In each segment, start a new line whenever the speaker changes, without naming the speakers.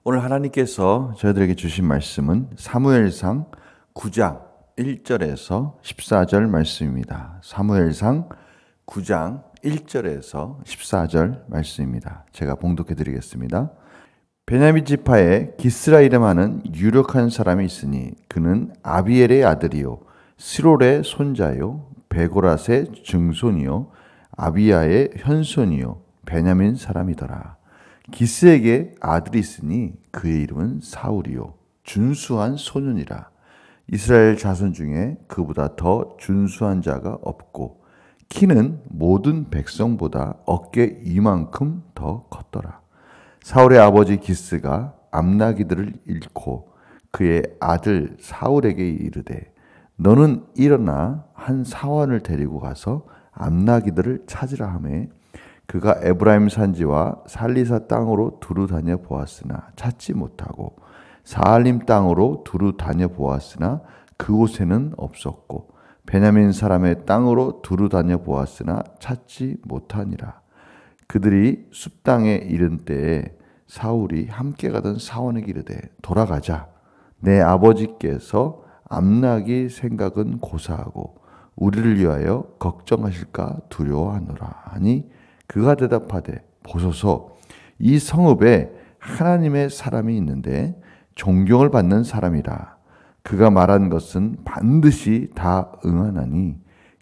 오늘 하나님께서 저희들에게 주신 말씀은 사무엘상 9장 1절에서 14절 말씀입니다. 사무엘상 9장 1절에서 14절 말씀입니다. 제가 봉독해 드리겠습니다. 베냐민 지파에 기스라이름 하는 유력한 사람이 있으니 그는 아비엘의 아들이요 스롤의 손자요 베고랏의 증손이요 아비야의 현손이요 베냐민 사람이더라. 기스에게 아들이 있으니 그의 이름은 사울이요 준수한 소년이라. 이스라엘 자손 중에 그보다 더 준수한 자가 없고 키는 모든 백성보다 어깨 이만큼 더 컸더라. 사울의 아버지 기스가 암나기들을 잃고 그의 아들 사울에게 이르되 너는 일어나 한 사원을 데리고 가서 암나기들을 찾으라 하매 그가 에브라임 산지와 살리사 땅으로 두루 다녀 보았으나 찾지 못하고 사알림 땅으로 두루 다녀 보았으나 그곳에는 없었고 베냐민 사람의 땅으로 두루 다녀 보았으나 찾지 못하니라. 그들이 숲 땅에 이른 때에 사울이 함께 가던 사원에게 이르되 돌아가자. 내 아버지께서 암나기 생각은 고사하고 우리를 위하여 걱정하실까 두려워하노라 하니 그가 대답하되 보소서 이 성읍에 하나님의 사람이 있는데 존경을 받는 사람이라. 그가 말한 것은 반드시 다 응하나니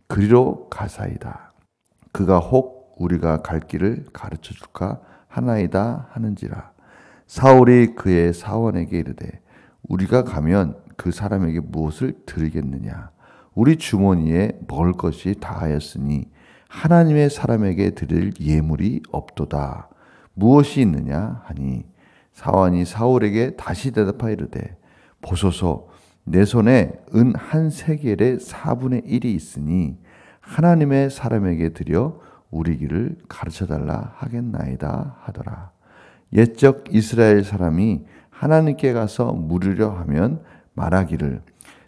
그리로 가사이다. 그가 혹 우리가 갈 길을 가르쳐 줄까 하나이다 하는지라. 사울이 그의 사원에게 이르되 우리가 가면 그 사람에게 무엇을 드리겠느냐. 우리 주머니에 먹을 것이 다하였으니 하나님의 사람에게 드릴 예물이 없도다. 무엇이 있느냐 하니 사원이 사울에게 다시 대답하여 이르되 보소서 내 손에 은 한 세겔의 4분의 1이 있으니 하나님의 사람에게 드려 우리 길을 가르쳐달라 하겠나이다 하더라. 옛적 이스라엘 사람이 하나님께 가서 물으려 하면 말하기를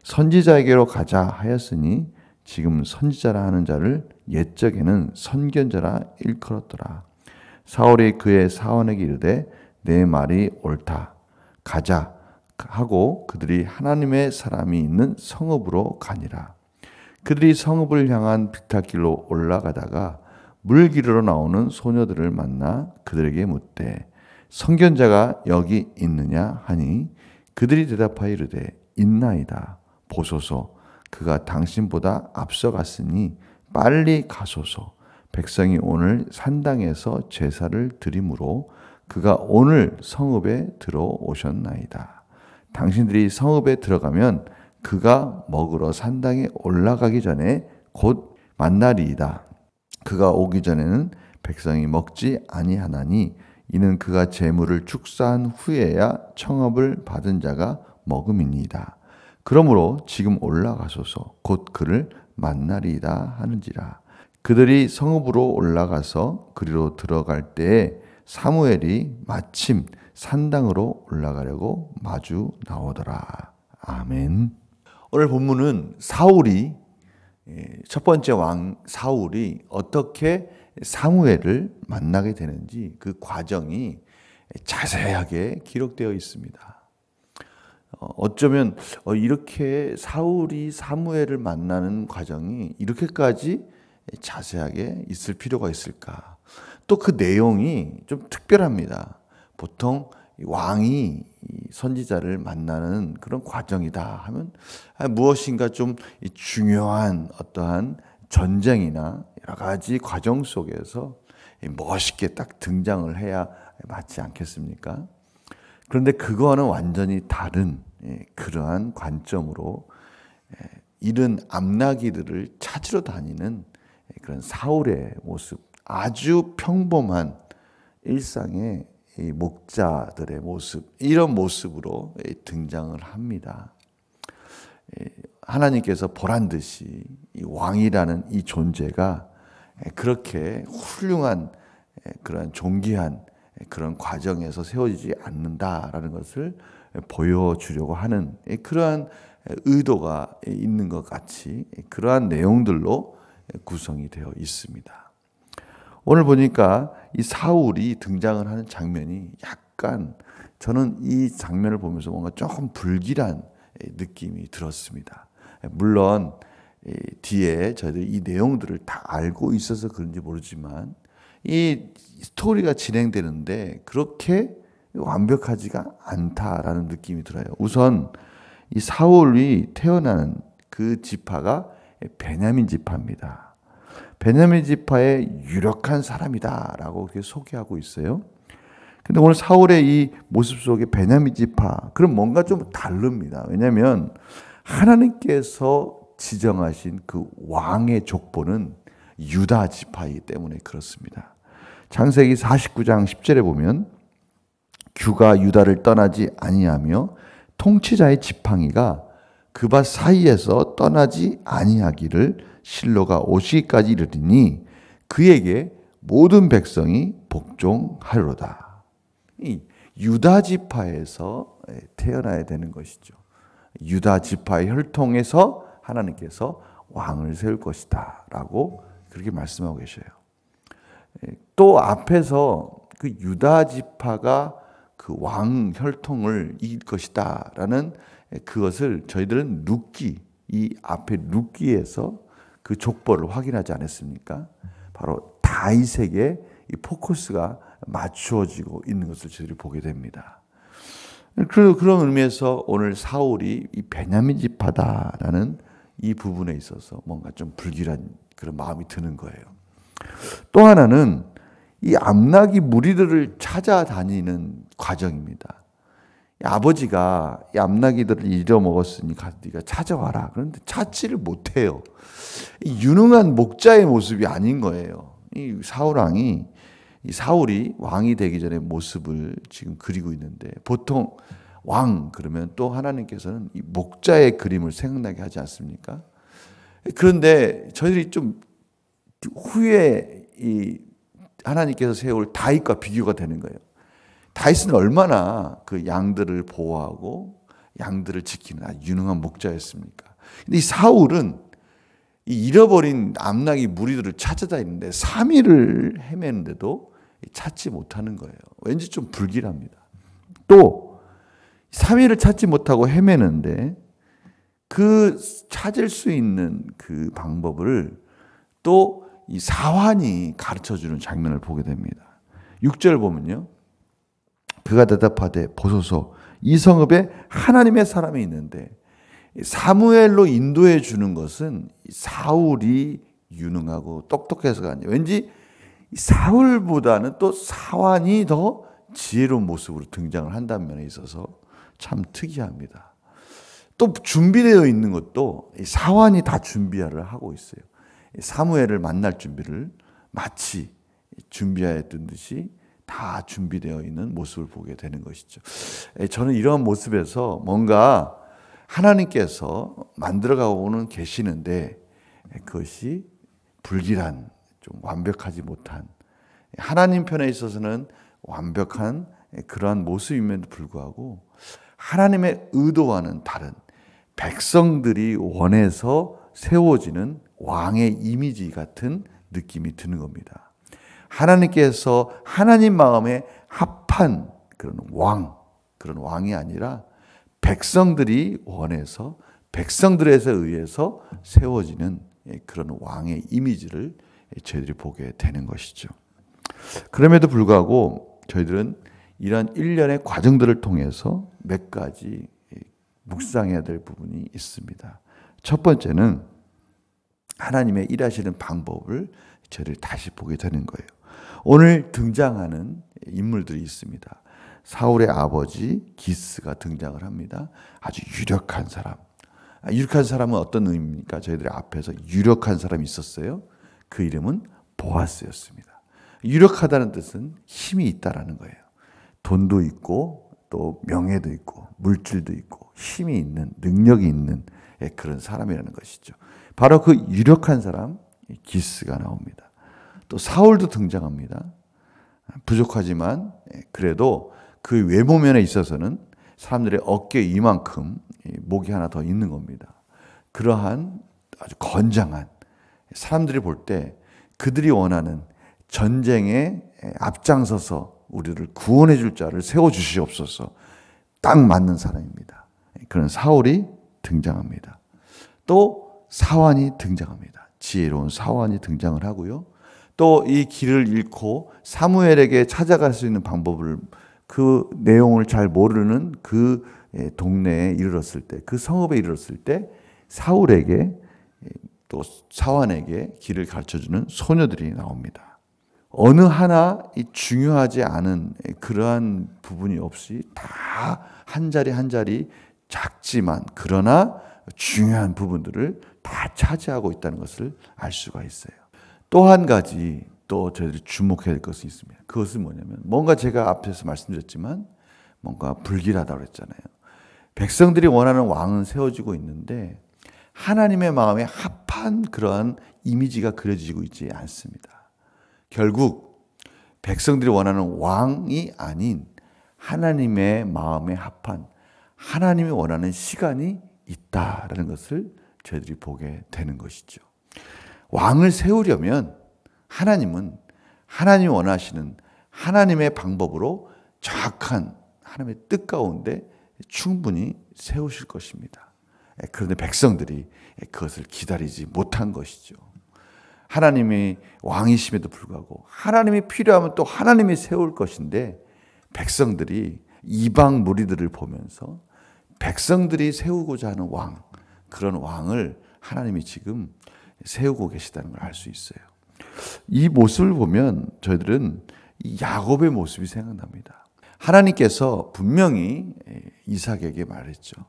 선지자에게로 가자 하였으니 지금 선지자라 하는 자를 옛적에는 선견자라 일컬었더라. 사울이 그의 사원에게 이르되 내 말이 옳다. 가자 하고 그들이 하나님의 사람이 있는 성읍으로 가니라. 그들이 성읍을 향한 비탈길로 올라가다가 물기르러 나오는 소녀들을 만나 그들에게 묻되 선견자가 여기 있느냐 하니 그들이 대답하여 이르되 있나이다. 보소서 그가 당신보다 앞서갔으니 빨리 가소서. 백성이 오늘 산당에서 제사를 드리므로 그가 오늘 성읍에 들어오셨나이다. 당신들이 성읍에 들어가면 그가 먹으러 산당에 올라가기 전에 곧 만나리이다. 그가 오기 전에는 백성이 먹지 아니하나니 이는 그가 재물을 축사한 후에야 청업을 받은 자가 먹음이니이다. 그러므로 지금 올라가소서 곧 그를 만나리이다 하는지라. 그들이 성읍으로 올라가서 그리로 들어갈 때에 사무엘이 마침 산당으로 올라가려고 마주 나오더라. 아멘. 오늘 본문은 사울이 첫 번째 왕 사울이 어떻게 사무엘을 만나게 되는지 그 과정이 자세하게 기록되어 있습니다. 어쩌면 이렇게 사울이 사무엘을 만나는 과정이 이렇게까지 자세하게 있을 필요가 있을까? 또 그 내용이 좀 특별합니다. 보통 왕이 선지자를 만나는 그런 과정이다 하면 무엇인가 좀 중요한 어떠한 전쟁이나 여러 가지 과정 속에서 멋있게 딱 등장을 해야 맞지 않겠습니까? 그런데 그거와는 완전히 다른 그러한 관점으로 잃은 암나기들을 찾으러 다니는 그런 사울의 모습, 아주 평범한 일상의 목자들의 모습, 이런 모습으로 등장을 합니다. 하나님께서 보란 듯이 이 왕이라는 이 존재가 그렇게 훌륭한 그런 존귀한 그런 과정에서 세워지지 않는다라는 것을 보여주려고 하는 그러한 의도가 있는 것 같이 그러한 내용들로 구성이 되어 있습니다. 오늘 보니까 이 사울이 등장을 하는 장면이 약간 저는 이 장면을 보면서 뭔가 조금 불길한 느낌이 들었습니다. 물론 뒤에 저희들이 이 내용들을 다 알고 있어서 그런지 모르지만 이 스토리가 진행되는데 그렇게 완벽하지가 않다라는 느낌이 들어요. 우선 이 사울이 태어나는 그 지파가 베냐민 지파입니다. 베냐민 지파의 유력한 사람이다라고 이렇게 소개하고 있어요. 근데 오늘 사울의 이 모습 속에 베냐민 지파, 그럼 뭔가 좀 다릅니다. 왜냐하면 하나님께서 지정하신 그 왕의 족보는 유다 지파이기 때문에 그렇습니다. 창세기 49장 10절에 보면 규가 유다를 떠나지 아니하며 통치자의 지팡이가 그 밭 사이에서 떠나지 아니하기를 실로가 오시기까지 이르리니 그에게 모든 백성이 복종하리로다. 이 유다 지파에서 태어나야 되는 것이죠. 유다 지파의 혈통에서 하나님께서 왕을 세울 것이다 라고 그렇게 말씀하고 계셔요. 또 앞에서 그 유다 지파가 그 왕 혈통을 이길 것이다 라는 그것을 저희들은 룻기, 이 앞에 룻기에서 그 족보를 확인하지 않았습니까? 바로 다윗에게 이 포커스가 맞추어지고 있는 것을 저희들이 보게 됩니다. 그런 의미에서 오늘 사울이 이 베냐민 지파다라는 이 부분에 있어서 뭔가 좀 불길한 그런 마음이 드는 거예요. 또 하나는 이 암낙이 무리들을 찾아다니는 과정입니다. 아버지가 이 암낙이들을 잃어먹었으니 네가 찾아와라. 그런데 찾지를 못해요. 유능한 목자의 모습이 아닌 거예요. 이 사울왕이 이 사울이 왕이 되기 전의 모습을 지금 그리고 있는데 보통 왕 그러면 또 하나님께서는 이 목자의 그림을 생각나게 하지 않습니까? 그런데 저희들이 좀 후에 이 하나님께서 세울 다윗과 비교가 되는 거예요. 다윗은 얼마나 그 양들을 보호하고 양들을 지키는 아주 유능한 목자였습니까? 근데 이 사울은 이 잃어버린 암낙이 무리들을 찾아다니는데 3일을 헤매는데도 찾지 못하는 거예요. 왠지 좀 불길합니다. 또 3일을 찾지 못하고 헤매는데 그 찾을 수 있는 그 방법을 또 이 사환이 가르쳐주는 장면을 보게 됩니다. 6절 보면요. 그가 대답하되 보소서 이 성읍에 하나님의 사람이 있는데 사무엘로 인도해 주는 것은 사울이 유능하고 똑똑해서가 아니에요. 왠지 사울보다는 또 사환이 더 지혜로운 모습으로 등장을 한다는 면에 있어서 참 특이합니다. 또 준비되어 있는 것도 사환이 다 준비를 하고 있어요. 사무엘을 만날 준비를 마치 준비하였던 듯이 다 준비되어 있는 모습을 보게 되는 것이죠. 저는 이러한 모습에서 뭔가 하나님께서 만들어가고는 계시는데 그것이 불길한, 좀 완벽하지 못한, 하나님 편에 있어서는 완벽한 그러한 모습임에도 불구하고 하나님의 의도와는 다른 백성들이 원해서 세워지는 왕의 이미지 같은 느낌이 드는 겁니다. 하나님께서 하나님 마음에 합한 그런 왕이 아니라 백성들이 원해서 백성들에서 의해서 세워지는 그런 왕의 이미지를 저희들이 보게 되는 것이죠. 그럼에도 불구하고 저희들은 이러한 일련의 과정들을 통해서 몇 가지 묵상해야 될 부분이 있습니다. 첫 번째는 하나님의 일하시는 방법을 저희들 다시 보게 되는 거예요. 오늘 등장하는 인물들이 있습니다. 사울의 아버지 기스가 등장을 합니다. 아주 유력한 사람. 유력한 사람은 어떤 의미입니까? 저희들이 앞에서 유력한 사람이 있었어요. 그 이름은 보아스였습니다. 유력하다는 뜻은 힘이 있다라는 거예요. 돈도 있고 또 명예도 있고 물질도 있고 힘이 있는, 능력이 있는 그런 사람이라는 것이죠. 바로 그 유력한 사람 기스가 나옵니다. 또 사울도 등장합니다. 부족하지만 그래도 그 외모면에 있어서는 사람들의 어깨 이만큼 목이 하나 더 있는 겁니다. 그러한 아주 건장한, 사람들이 볼 때 그들이 원하는 전쟁에 앞장서서 우리를 구원해 줄 자를 세워 주시옵소서. 딱 맞는 사람입니다. 그런 사울이 등장합니다. 또 사환이 등장합니다. 지혜로운 사환이 등장을 하고요. 또 이 길을 잃고 사무엘에게 찾아갈 수 있는 방법을, 그 내용을 잘 모르는 그 동네에 이르렀을 때, 그 성읍에 이르렀을 때 사울에게 또 사환에게 길을 가르쳐주는 소녀들이 나옵니다. 어느 하나 중요하지 않은 그러한 부분이 없이 다 한 자리 한 자리 작지만 그러나 중요한 부분들을 다 차지하고 있다는 것을 알 수가 있어요. 또 한 가지 또 저희들이 주목해야 될 것이 있습니다. 그것은 뭐냐면, 뭔가 제가 앞에서 말씀드렸지만 뭔가 불길하다고 그랬잖아요. 백성들이 원하는 왕은 세워지고 있는데 하나님의 마음에 합한 그러한 이미지가 그려지고 있지 않습니다. 결국 백성들이 원하는 왕이 아닌 하나님의 마음에 합한, 하나님이 원하는 시간이 있다라는 것을 저희들이 보게 되는 것이죠. 왕을 세우려면 하나님은 하나님이 원하시는 하나님의 방법으로 정확한 하나님의 뜻 가운데 충분히 세우실 것입니다. 그런데 백성들이 그것을 기다리지 못한 것이죠. 하나님이 왕이심에도 불구하고 하나님이 필요하면 또 하나님이 세울 것인데, 백성들이 이방 무리들을 보면서 백성들이 세우고자 하는 왕, 그런 왕을 하나님이 지금 세우고 계시다는 걸 알 수 있어요. 이 모습을 보면 저희들은 야곱의 모습이 생각납니다. 하나님께서 분명히 이삭에게 말했죠.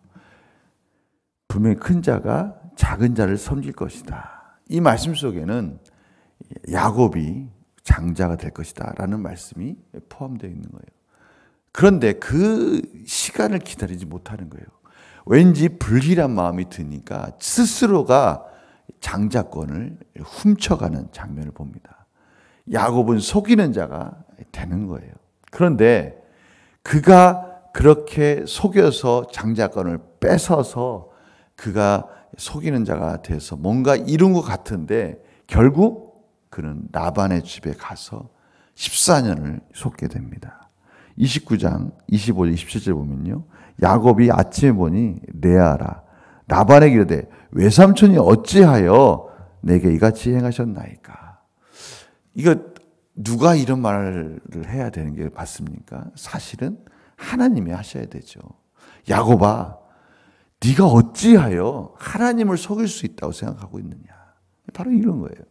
분명히 큰 자가 작은 자를 섬길 것이다. 이 말씀 속에는 야곱이 장자가 될 것이다 라는 말씀이 포함되어 있는 거예요. 그런데 그 시간을 기다리지 못하는 거예요. 왠지 불길한 마음이 드니까 스스로가 장자권을 훔쳐가는 장면을 봅니다. 야곱은 속이는 자가 되는 거예요. 그런데 그가 그렇게 속여서 장자권을 뺏어서 그가 속이는 자가 돼서 뭔가 이룬 것 같은데, 결국 그는 라반의 집에 가서 14년을 속게 됩니다. 29장 25절 27절 보면요, 야곱이 아침에 보니 레아라 라반에게 이르되 외삼촌이 어찌하여 내게 이같이 행하셨나이까. 이거 누가 이런 말을 해야 되는 게 맞습니까? 사실은 하나님이 하셔야 되죠. 야곱아, 네가 어찌하여 하나님을 속일 수 있다고 생각하고 있느냐. 바로 이런 거예요.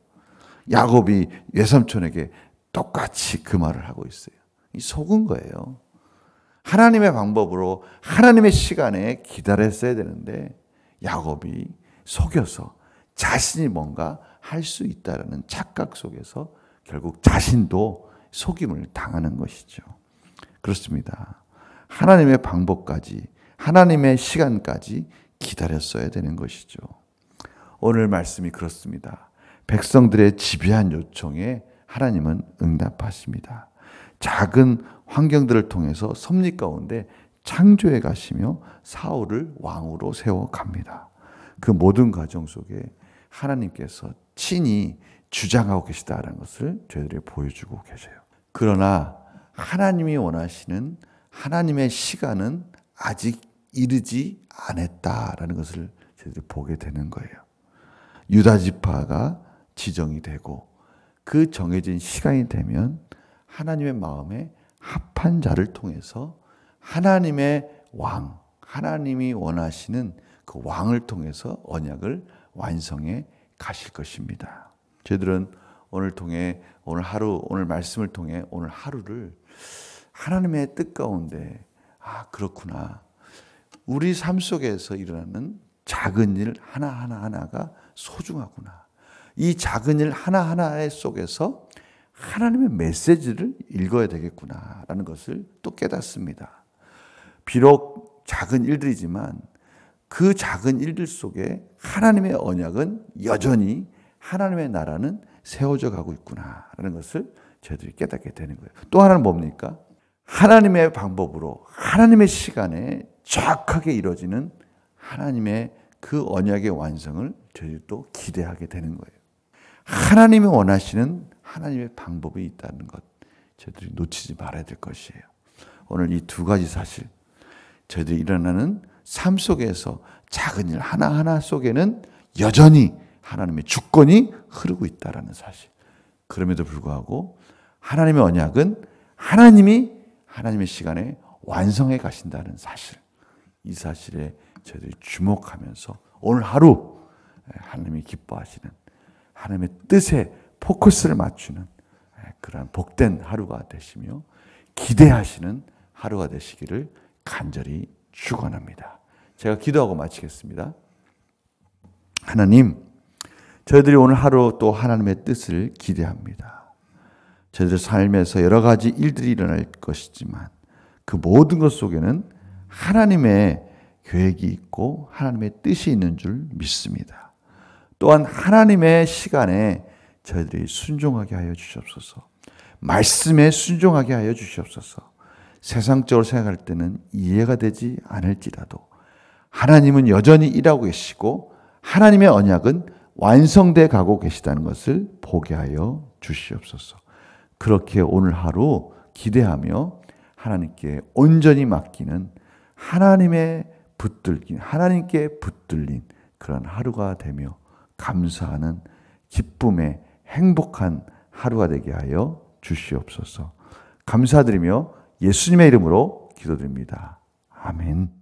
야곱이 외삼촌에게 똑같이 그 말을 하고 있어요. 속은 거예요. 하나님의 방법으로 하나님의 시간에 기다렸어야 되는데 야곱이 속여서 자신이 뭔가 할 수 있다라는 착각 속에서 결국 자신도 속임을 당하는 것이죠. 그렇습니다. 하나님의 방법까지, 하나님의 시간까지 기다렸어야 되는 것이죠. 오늘 말씀이 그렇습니다. 백성들의 지배한 요청에 하나님은 응답하십니다. 작은 환경들을 통해서 섭리 가운데 창조해 가시며 사울을 왕으로 세워갑니다. 그 모든 과정 속에 하나님께서 친히 주장하고 계시다는 것을 저희들이 보여주고 계세요. 그러나 하나님이 원하시는 하나님의 시간은 아직 이르지 않았다라는 것을 저희들이 보게 되는 거예요. 유다 지파가 지정이 되고 그 정해진 시간이 되면 하나님의 마음에 합한 자를 통해서 하나님의 왕, 하나님이 원하시는 그 왕을 통해서 언약을 완성해 가실 것입니다. 저희들은 오늘 통해 오늘 하루, 오늘 말씀을 통해 오늘 하루를 하나님의 뜻 가운데, 아 그렇구나, 우리 삶 속에서 일어나는 작은 일 하나하나가 소중하구나, 이 작은 일 하나하나 속에서 하나님의 메시지를 읽어야 되겠구나라는 것을 또 깨닫습니다. 비록 작은 일들이지만 그 작은 일들 속에 하나님의 언약은 여전히, 하나님의 나라는 세워져 가고 있구나라는 것을 저희들이 깨닫게 되는 거예요. 또 하나는 뭡니까? 하나님의 방법으로 하나님의 시간에 정확하게 이루어지는 하나님의 그 언약의 완성을 저희들이 또 기대하게 되는 거예요. 하나님이 원하시는 하나님의 방법이 있다는 것, 저희들이 놓치지 말아야 될 것이에요. 오늘 이 두 가지 사실, 저희들이 일어나는 삶 속에서 작은 일 하나하나 속에는 여전히 하나님의 주권이 흐르고 있다는 사실. 그럼에도 불구하고 하나님의 언약은 하나님이 하나님의 시간에 완성해 가신다는 사실. 이 사실에 저희들이 주목하면서 오늘 하루 하나님이 기뻐하시는 하나님의 뜻에 포커스를 맞추는 그런 복된 하루가 되시며 기대하시는 하루가 되시기를 간절히 축원합니다. 제가 기도하고 마치겠습니다. 하나님, 저희들이 오늘 하루 또 하나님의 뜻을 기대합니다. 저희들 삶에서 여러 가지 일들이 일어날 것이지만 그 모든 것 속에는 하나님의 계획이 있고 하나님의 뜻이 있는 줄 믿습니다. 또한 하나님의 시간에 저희들이 순종하게 하여 주시옵소서. 말씀에 순종하게 하여 주시옵소서. 세상적으로 생각할 때는 이해가 되지 않을지라도 하나님은 여전히 일하고 계시고 하나님의 언약은 완성돼 가고 계시다는 것을 보게 하여 주시옵소서. 그렇게 오늘 하루 기대하며 하나님께 온전히 맡기는 하나님께 붙들린 그런 하루가 되며 감사하는 기쁨의 행복한 하루가 되게 하여 주시옵소서. 감사드리며 예수님의 이름으로 기도드립니다. 아멘.